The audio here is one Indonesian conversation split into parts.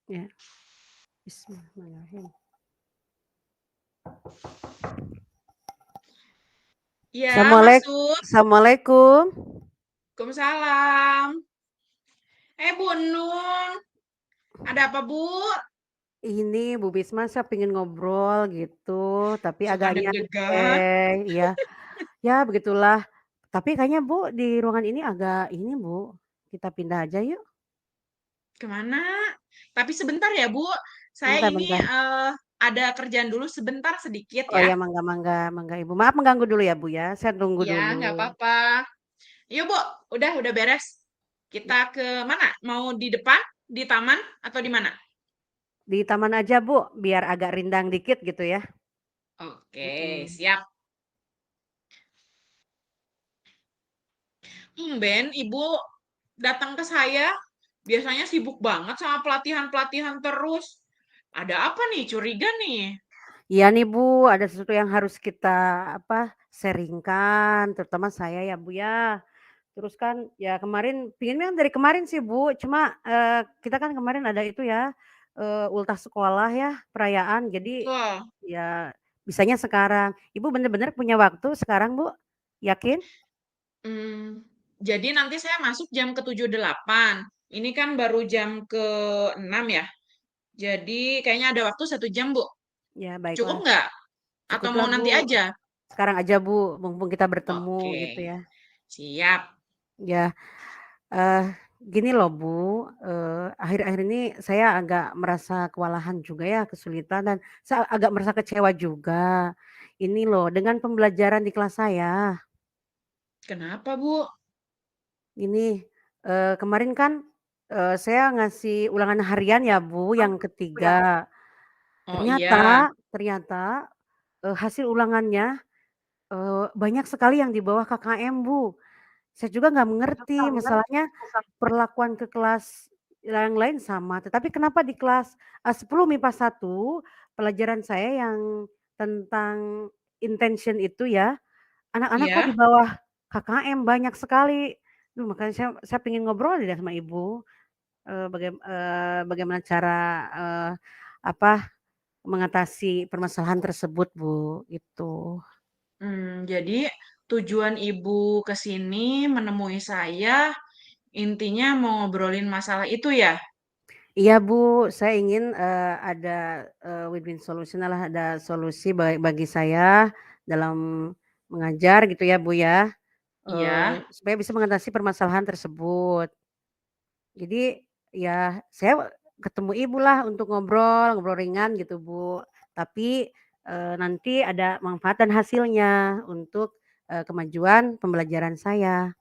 Ya, bismillahirrahmanirrahim. Ya, masuk. Assalamualaikum. Waalaikumsalam. Bu Nun, ada apa Bu? Ini Bu Bisma saya pengen ngobrol gitu, tapi Suka agak deg-degan. nyantai, iya. Ya begitulah. Tapi kayaknya Bu di ruangan ini agak ini Bu, kita pindah aja yuk. Kemana? Tapi sebentar ya Bu, saya Bentar, ini bentar. ada kerjaan dulu sebentar sedikit Oh ya. ya mangga, mangga, mangga Ibu. Maaf mengganggu dulu ya Bu ya, saya tunggu Ya, dulu. nggak apa-apa. Yuk Bu, udah beres. Kita ke mana? Mau di depan, di taman, atau di mana? Di taman aja Bu, biar agak rindang dikit gitu ya. Oke, Mhm. siap. Ben, Ibu datang ke saya. Biasanya sibuk banget sama pelatihan-pelatihan terus. Ada apa nih? Curiga nih. Iya nih Bu, ada sesuatu yang harus kita sharing-kan, terutama saya ya Bu ya. Terus kan ya kemarin pinginnya dari kemarin sih Bu, cuma, kita kan kemarin ada itu ya, ultah sekolah ya, perayaan. Jadi Betul. ya bisanya sekarang. Ibu bener-bener punya waktu sekarang Bu? Yakin? Jadi nanti saya masuk jam ke 7.08. Ini kan baru jam ke 6 ya. Jadi kayaknya ada waktu 1 jam, Bu. Ya Cukup baiklah, nggak? Atau cukuplah mau nanti Bu. aja? Sekarang aja Bu, mumpung kita bertemu Oke, gitu ya. siap. Ya, gini loh Bu, akhir-akhir ini saya agak merasa kewalahan juga ya, kesulitan dan saya agak merasa kecewa juga. Ini loh, dengan pembelajaran di kelas saya. Kenapa, Bu? Ini, kemarin kan, saya ngasih ulangan harian ya Bu, yang ketiga. Oh iya, Ternyata ternyata, hasil ulangannya, banyak sekali yang di bawah KKM Bu. Saya juga nggak mengerti masalahnya perlakuan ke kelas yang lain sama, tetapi kenapa di kelas, 10 MIPA 1 pelajaran saya yang tentang intention itu ya, anak-anak kok di iya. bawah KKM banyak sekali. Duh makanya saya pengen ngobrol deh sama Ibu, bagaimana cara, apa, mengatasi permasalahan tersebut Bu, gitu. Jadi tujuan Ibu ke sini menemui saya, intinya mau ngobrolin masalah itu ya? Iya Bu, saya ingin, ada, win-win solution lah, ada solusi bagi saya dalam mengajar gitu ya Bu ya, Iya. supaya bisa mengatasi permasalahan tersebut. Jadi ya saya ketemu Ibu lah untuk ngobrol, ngobrol ringan gitu Bu, tapi, nanti ada manfaat dan hasilnya untuk, kemajuan pembelajaran saya.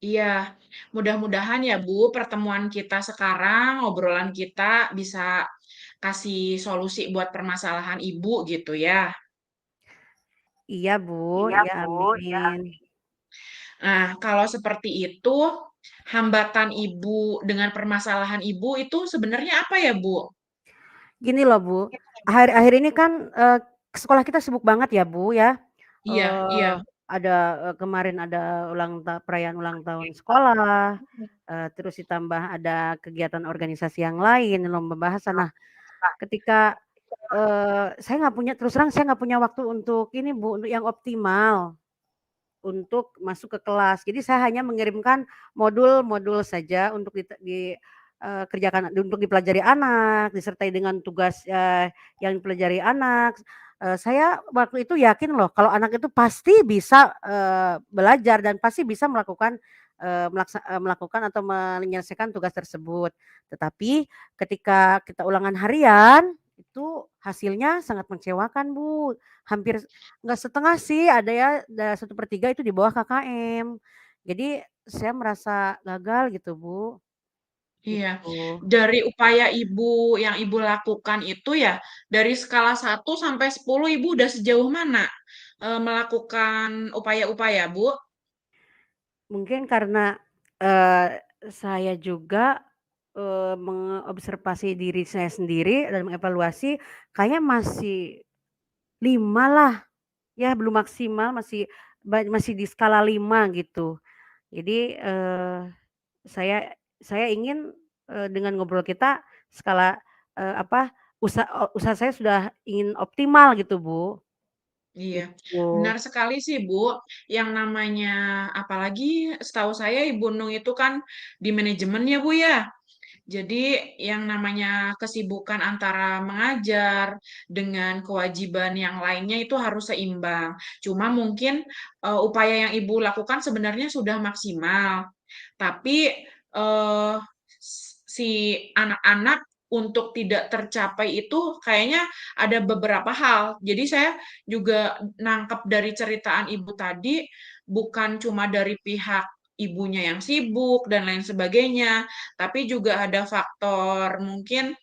Iya, mudah-mudahan ya Bu, pertemuan kita sekarang, obrolan kita bisa kasih solusi buat permasalahan Ibu gitu ya. Iya Bu, iya amin. Nah, kalau seperti itu, hambatan Ibu dengan permasalahan Ibu itu sebenarnya apa ya Bu? Gini loh Bu, akhir-akhir ini kan, sekolah kita sibuk banget ya Bu ya, Iya, iya, ada, kemarin ada perayaan ulang tahun sekolah, terus ditambah ada kegiatan organisasi yang lain, lomba bahasa. Nah ketika, saya nggak punya terus terang saya nggak punya waktu untuk ini Bu, untuk yang optimal. Untuk masuk ke kelas. Jadi saya hanya mengirimkan modul-modul saja untuk kerjakan untuk dipelajari anak, disertai dengan tugas, yang dipelajari anak. Saya waktu itu yakin loh kalau anak itu pasti bisa, belajar dan pasti bisa melakukan atau menyelesaikan tugas tersebut. Tetapi ketika kita ulangan harian, itu hasilnya sangat mengecewakan Bu, hampir nggak setengah sih, ada ya 1/3 itu di bawah KKM. Jadi saya merasa gagal gitu, Bu, iya. gitu. Dari upaya Ibu yang Ibu lakukan itu ya, dari skala 1 sampai 10 Ibu udah sejauh mana melakukan upaya-upaya, Bu? Mungkin karena, saya juga, mengobservasi diri saya sendiri dan mengevaluasi kayaknya masih 5 lah, ya belum maksimal masih di skala 5 gitu. Jadi, saya ingin, dengan ngobrol kita skala apa, usaha saya sudah ingin optimal gitu, Bu, Iya, gitu. benar sekali sih, Bu. Yang namanya apalagi setahu saya Ibu Nung itu kan di manajemen ya, Bu, ya? Jadi yang namanya kesibukan antara mengajar dengan kewajiban yang lainnya itu harus seimbang. Cuma mungkin, upaya yang Ibu lakukan sebenarnya sudah maksimal, tapi, eee, si anak-anak untuk tidak tercapai itu kayaknya ada beberapa hal. Jadi saya juga nangkep dari ceritaan Ibu tadi, bukan cuma dari pihak ibunya yang sibuk dan lain sebagainya, tapi juga ada faktor mungkin,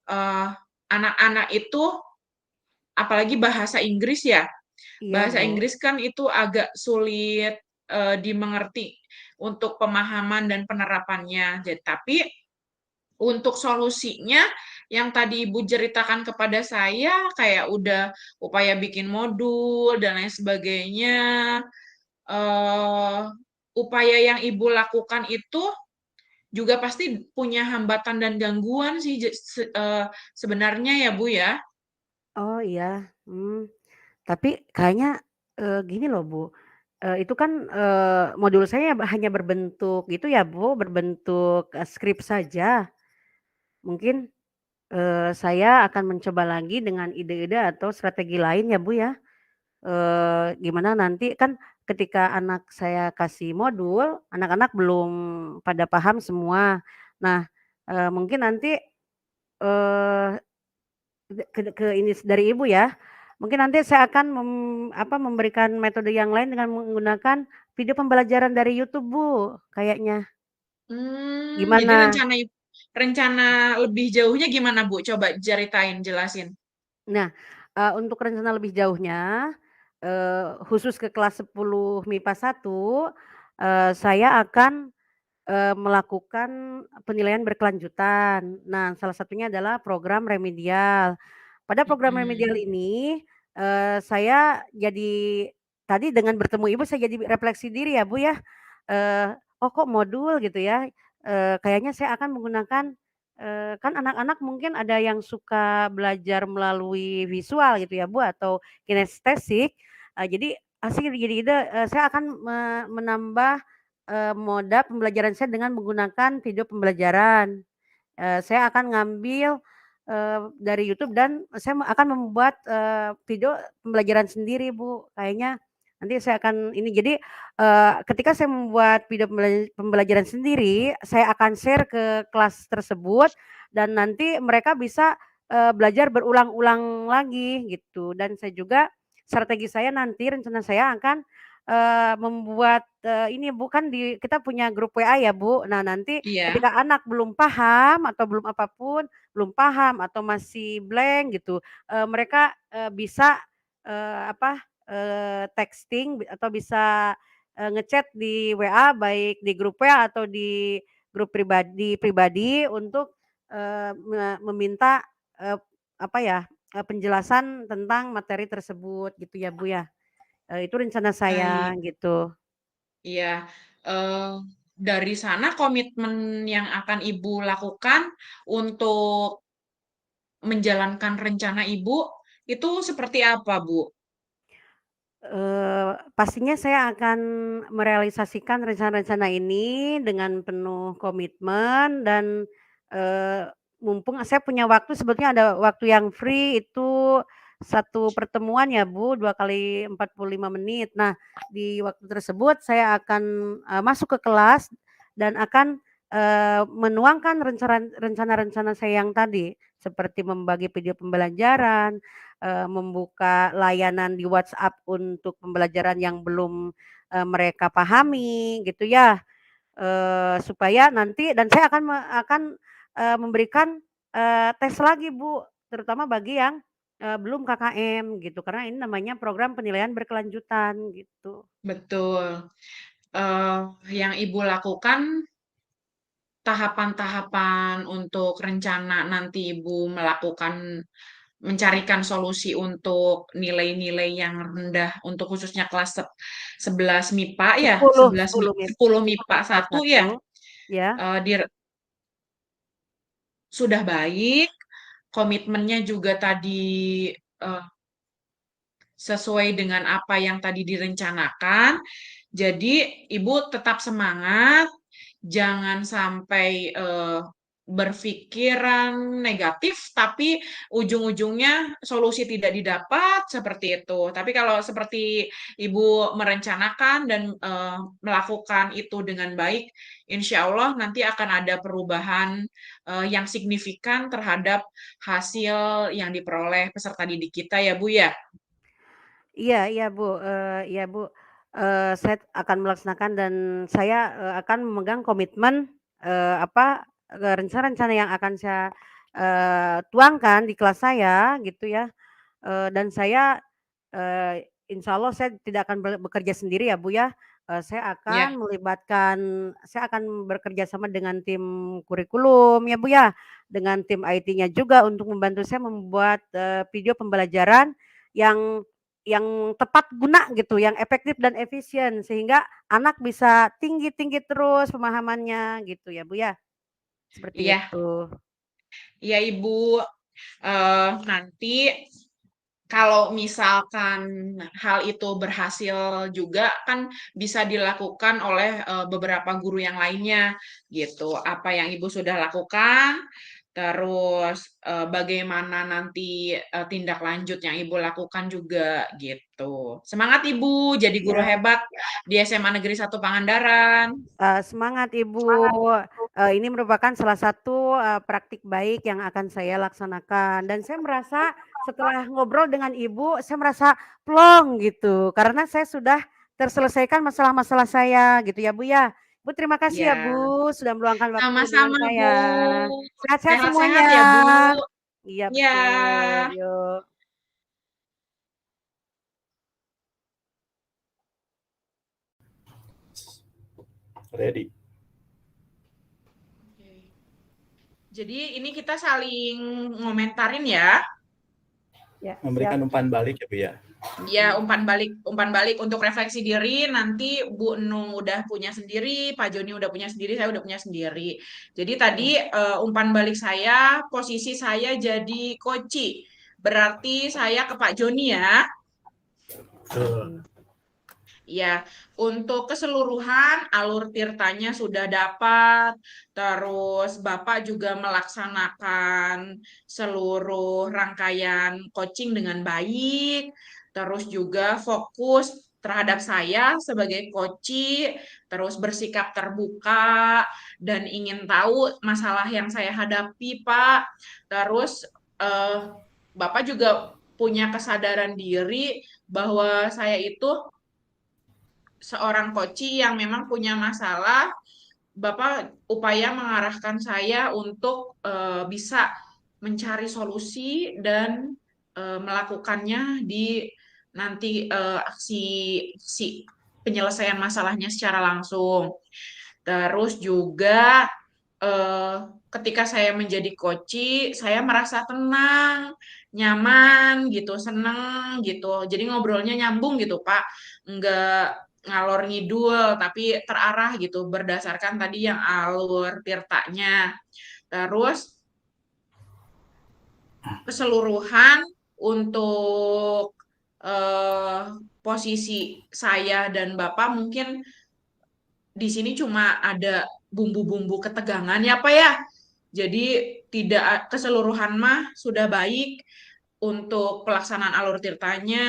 eee, anak-anak itu apalagi bahasa Inggris ya, Iya, bahasa Bu. Inggris kan itu agak sulit, dimengerti untuk pemahaman dan penerapannya. Tapi untuk solusinya yang tadi Ibu ceritakan kepada saya, kayak udah upaya bikin modul dan lain sebagainya, eee, upaya yang Ibu lakukan itu juga pasti punya hambatan dan gangguan sih sebenarnya ya, Bu, ya? Oh, iya, tapi kayaknya, gini loh, Bu, itu kan, modul saya hanya berbentuk itu ya, Bu, berbentuk, skrip saja. Mungkin, saya akan mencoba lagi dengan ide-ide atau strategi lain ya, Bu, ya. Gimana nanti kan ketika anak saya kasih modul, anak-anak belum pada paham semua. Nah, mungkin nanti, eee, ke ini dari Ibu ya, mungkin nanti saya akan memberikan metode yang lain dengan menggunakan video pembelajaran dari YouTube, Bu, kayaknya. Jadi Gimana? rencana lebih jauhnya gimana, Bu? Coba ceritain, jelasin. Nah, untuk rencana lebih jauhnya, khusus ke kelas 10 MIPA 1, saya akan melakukan penilaian berkelanjutan. Nah, salah satunya adalah program remedial. Pada program remedial Mhm. ini, saya jadi tadi dengan bertemu Ibu saya jadi refleksi diri ya, Bu, ya. Oh kok modul gitu ya, kayaknya saya akan menggunakan, kan anak-anak mungkin ada yang suka belajar melalui visual gitu ya, Bu, atau kinestesik, jadi asik jadi ide, saya akan menambah moda pembelajaran saya dengan menggunakan video pembelajaran. Saya akan ngambil, dari YouTube dan saya akan membuat, video pembelajaran sendiri, Bu. Kayaknya nanti saya akan ini jadi, ketika saya membuat video pembelajaran sendiri, saya akan share ke kelas tersebut dan nanti mereka bisa, belajar berulang-ulang lagi gitu dan saya juga strategi saya nanti rencana saya akan, membuat, ini bukan kita punya grup WA ya, Bu. Nah, nanti Iya, ketika anak belum paham atau belum apapun, belum paham atau masih blank gitu, mereka, bisa, texting atau bisa, nge-chat di WA baik di grup WA atau di grup pribadi untuk, meminta, eee, penjelasan tentang materi tersebut gitu ya, Bu, ya. Itu rencana saya baik. gitu. Iya, eee, dari sana komitmen yang akan Ibu lakukan untuk menjalankan rencana Ibu, itu seperti apa, Bu? Pastinya saya akan merealisasikan rencana-rencana ini dengan penuh komitmen dan, mumpung saya punya waktu sebetulnya ada waktu yang free itu satu pertemuan ya Bu, 2 kali 45 menit. Nah, di waktu tersebut saya akan, masuk ke kelas dan akan, menuangkan rencana-rencana saya yang tadi, seperti membagi video pembelajaran, membuka layanan di WhatsApp untuk pembelajaran yang belum, mereka pahami gitu ya, supaya nanti dan saya memberikan, tes lagi Bu, terutama bagi yang, belum KKM gitu, karena ini namanya program penilaian berkelanjutan gitu. Betul, eee, yang Ibu lakukan tahapan-tahapan untuk rencana nanti Ibu melakukan mencarikan solusi untuk nilai-nilai yang rendah untuk khususnya kelas 11 MIPA ya? 10 11 10 MIP 10 10 MIPA MIPA 1 ya? 1 ya. Eee, dir sudah baik, komitmennya juga tadi sesuai dengan apa yang tadi direncanakan. Jadi Ibu tetap semangat, jangan sampai berpikiran negatif, tapi ujung-ujungnya solusi tidak didapat seperti itu. Tapi kalau seperti Ibu merencanakan dan melakukan itu dengan baik, insya Allah nanti akan ada perubahan yang signifikan terhadap hasil yang diperoleh peserta didik kita ya Bu ya. Iya iya Bu, iya Bu, saya akan melaksanakan dan saya, akan memegang komitmen, rencana-rencana yang akan saya, tuangkan di kelas saya gitu ya, dan saya, insya Allah saya tidak akan bekerja sendiri ya Bu ya, saya Ya. akan saya akan bekerja sama dengan tim kurikulum ya Bu ya, dengan tim IT-nya juga untuk membantu saya membuat, video pembelajaran yang tepat guna gitu, yang efektif dan efisien sehingga anak bisa tinggi-tinggi terus pemahamannya gitu ya Bu ya, seperti Iya, itu. iya Ibu. Nanti kalau misalkan hal itu berhasil juga kan bisa dilakukan oleh beberapa guru yang lainnya gitu. Apa yang Ibu sudah lakukan, terus bagaimana nanti tindak lanjut yang Ibu lakukan juga gitu. Semangat Ibu jadi guru Ya. hebat di SMA Negeri 1 Pangandaran. Semangat Ibu, ini merupakan salah satu, praktik baik yang akan saya laksanakan dan saya merasa setelah ngobrol dengan Ibu, saya merasa plong gitu, karena saya sudah terselesaikan masalah-masalah saya gitu ya Bu ya. Bu terima kasih ya Ya, Bu, sudah meluangkan waktu dengan sama-sama saya. Bu. Sehat-sehat Sehat-sehat semuanya. ya Bu. Iya Ya. betul, yuk. Ready. Oke. Jadi ini kita saling ngomentarin ya. Ya Memberikan siap. umpan balik ya Bu ya. Ya, umpan balik untuk refleksi diri. Nanti Bu Nung udah punya sendiri, Pak Joni udah punya sendiri, saya udah punya sendiri. Jadi tadi umpan balik saya, posisi saya jadi koci. Berarti saya ke Pak Joni ya. Betul. Ya, untuk keseluruhan alur tirtanya sudah dapat, terus Bapak juga melaksanakan seluruh rangkaian coaching dengan baik, terus juga fokus terhadap saya sebagai coach, terus bersikap terbuka dan ingin tahu masalah yang saya hadapi, Pak. Terus Bapak juga punya kesadaran diri bahwa saya itu seorang koci yang memang punya masalah, Bapak upaya mengarahkan saya untuk bisa mencari solusi dan melakukannya di nanti aksi penyelesaian masalahnya secara langsung. Terus juga eh, ketika saya menjadi coach, saya merasa tenang, nyaman gitu, seneng gitu. Jadi ngobrolnya nyambung gitu, Pak. Enggak ngalor ngidul, tapi terarah gitu, berdasarkan tadi yang alur tirtanya. Terus keseluruhan untuk eh, posisi saya dan Bapak mungkin di sini cuma ada bumbu-bumbu ketegangan ya Pak ya. Jadi tidak keseluruhan mah sudah baik untuk pelaksanaan alur tirtanya,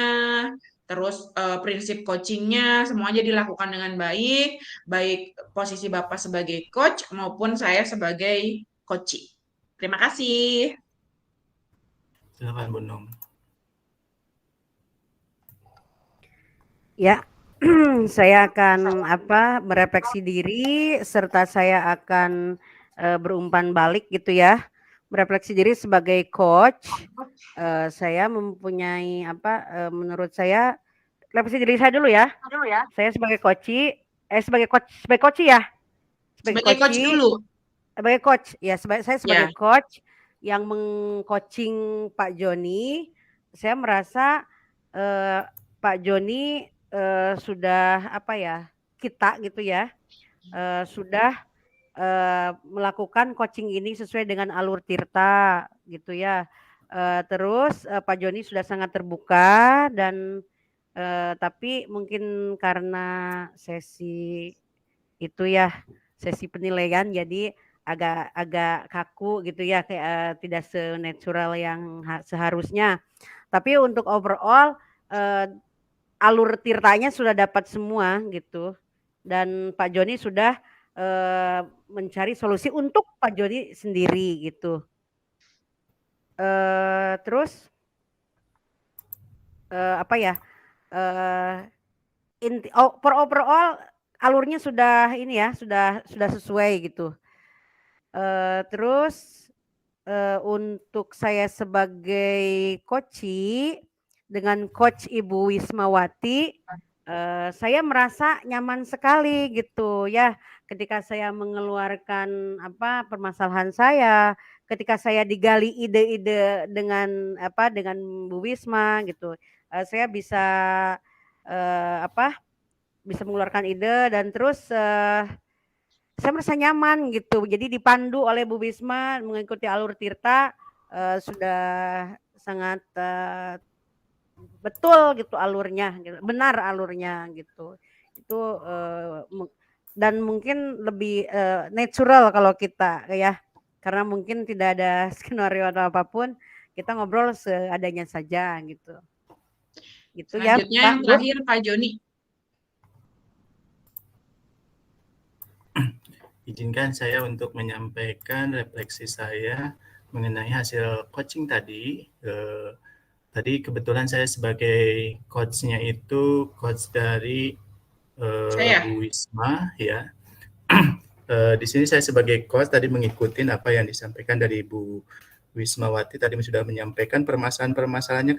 terus prinsip coachingnya semuanya dilakukan dengan baik, baik posisi Bapak sebagai coach maupun saya sebagai coachee. Terima kasih. Silakan Bu Nung. Ya, saya akan merefleksi diri serta saya akan berumpan balik gitu ya. Merefleksi diri sebagai coach, saya mempunyai menurut saya refleksi diri saya dulu ya. Saya sebagai coach, sebagai coach ya, sebagai Sebagai coach, coach dulu. sebagai coach ya, saya sebagai Ya, coach yang mengcoaching Pak Joni, saya merasa Pak Joni sudah kita gitu ya, sudah melakukan coaching ini sesuai dengan alur Tirta gitu ya. Terus Pak Joni sudah sangat terbuka dan tapi mungkin karena sesi itu ya, sesi penilaian jadi agak kaku gitu ya, kayak tidak senatural yang seharusnya. Tapi untuk overall alur Tirtanya sudah dapat semua gitu. Dan Pak Joni sudah mencari solusi untuk Pak Joni sendiri gitu. Terus apa ya? Overall alurnya sudah ini ya, sudah sesuai gitu. Terus untuk saya sebagai coach dengan coach Ibu Wismawati, saya merasa nyaman sekali gitu ya, ketika saya mengeluarkan permasalahan saya, ketika saya digali ide-ide dengan Bu Wisma gitu, saya bisa bisa mengeluarkan ide dan terus saya merasa nyaman gitu. Jadi dipandu oleh Bu Wisma mengikuti alur Tirta sudah sangat betul gitu alurnya, gitu. Benar alurnya gitu. Itu dan mungkin lebih natural kalau kita ya, karena mungkin tidak ada skenario atau apapun, kita ngobrol seadanya saja gitu. Gitu ya, Selanjutnya Pak, yang Bu. terakhir Pak Joni. Izinkan saya untuk menyampaikan refleksi saya mengenai hasil coaching tadi. Tadi kebetulan saya sebagai coach-nya itu coach dari Bu Wisma ya. Di sini saya sebagai coach tadi mengikuti apa yang disampaikan dari Bu Wismawati tadi sudah menyampaikan permasalahan-permasalahannya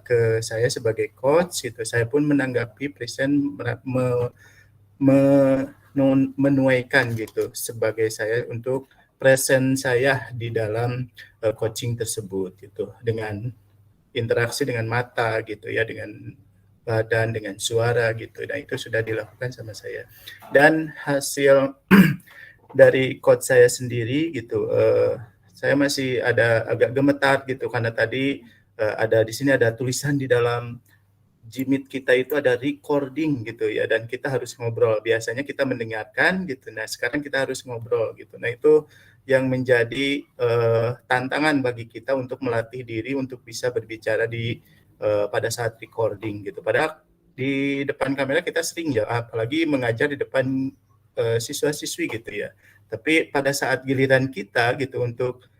ke saya sebagai coach gitu. Saya pun menanggapi present menuaikan gitu sebagai saya untuk present saya di dalam coaching tersebut gitu, dengan interaksi dengan mata gitu ya, dengan badan, dengan suara gitu. Nah, itu sudah dilakukan sama saya. Dan hasil dari coach saya sendiri gitu, saya masih ada agak gemetar gitu karena tadi ada di sini ada tulisan di dalam Jimit kita itu ada recording gitu ya, dan kita harus ngobrol. Biasanya kita mendengarkan gitu. Nah, sekarang kita harus ngobrol gitu. Nah, itu yang menjadi tantangan bagi kita untuk melatih diri untuk bisa berbicara pada saat recording gitu. Padahal di depan kamera kita sering ya, apalagi mengajar di depan siswa-siswi gitu ya. Tapi pada saat giliran kita gitu untuk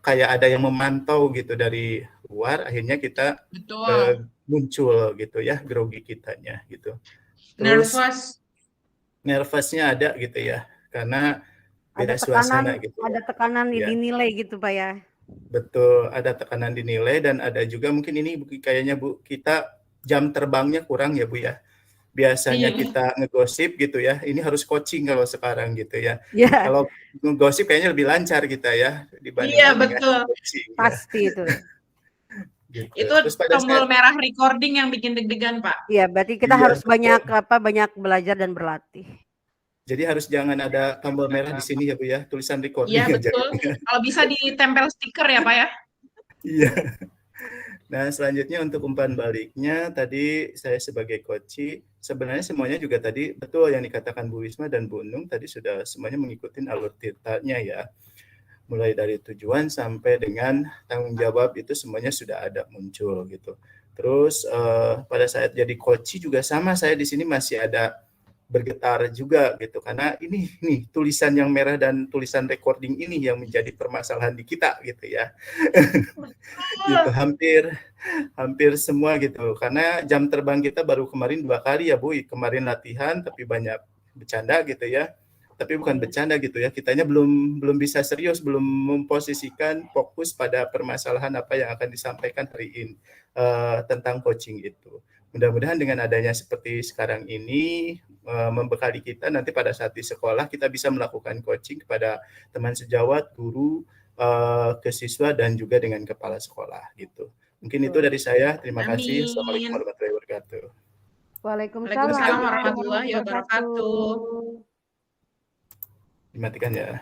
kayak ada yang memantau gitu dari luar, akhirnya kita muncul gitu ya, grogi kitanya gitu. Terus nervousnya ada gitu ya, karena beda suasana gitu. Ada tekanan ya. Dinilai gitu Pak ya. Betul, ada tekanan dinilai dan ada juga mungkin ini kayaknya Bu, kita jam terbangnya kurang ya Bu ya. Biasanya kita ngegosip gitu ya, ini harus coaching kalau sekarang gitu ya. Kalau ngegosip kayaknya lebih lancar kita ya dibandingkan dengan coaching. Pasti ya. Itu. Gitu. Itu tombol merah recording yang bikin deg-degan Pak. Iya, berarti kita harus banyak belajar dan berlatih. Jadi harus jangan ada tombol merah di sini ya Bu ya, tulisan recording aja. Iya betul. Kalau bisa ditempel stiker ya Pak ya. Iya. Nah, selanjutnya untuk umpan baliknya, tadi saya sebagai coach, sebenarnya semuanya juga tadi betul yang dikatakan Bu Wisma dan Bu Nung, tadi sudah semuanya mengikuti alur Tirtanya ya. Mulai dari tujuan sampai dengan tanggung jawab itu semuanya sudah ada muncul gitu. Terus pada saat jadi coach juga sama, saya di sini masih ada bergetar juga gitu, karena ini nih tulisan yang merah dan tulisan recording ini yang menjadi permasalahan di kita gitu ya. Gitu, hampir semua gitu, karena jam terbang kita baru kemarin 2 kali ya Bu, kemarin latihan tapi banyak bercanda gitu ya, tapi bukan bercanda gitu ya, kitanya belum bisa serius, belum memposisikan fokus pada permasalahan apa yang akan disampaikan hari ini tentang coaching itu. Mudah-mudahan dengan adanya seperti sekarang ini membekali kita nanti pada saat di sekolah kita bisa melakukan coaching kepada teman sejawat, guru, ke siswa dan juga dengan kepala sekolah gitu. Mungkin itu dari saya. Terima kasih. Assalamualaikum warahmatullahi wabarakatuh. Waalaikumsalam warahmatullahi wabarakatuh. Dimatikan ya.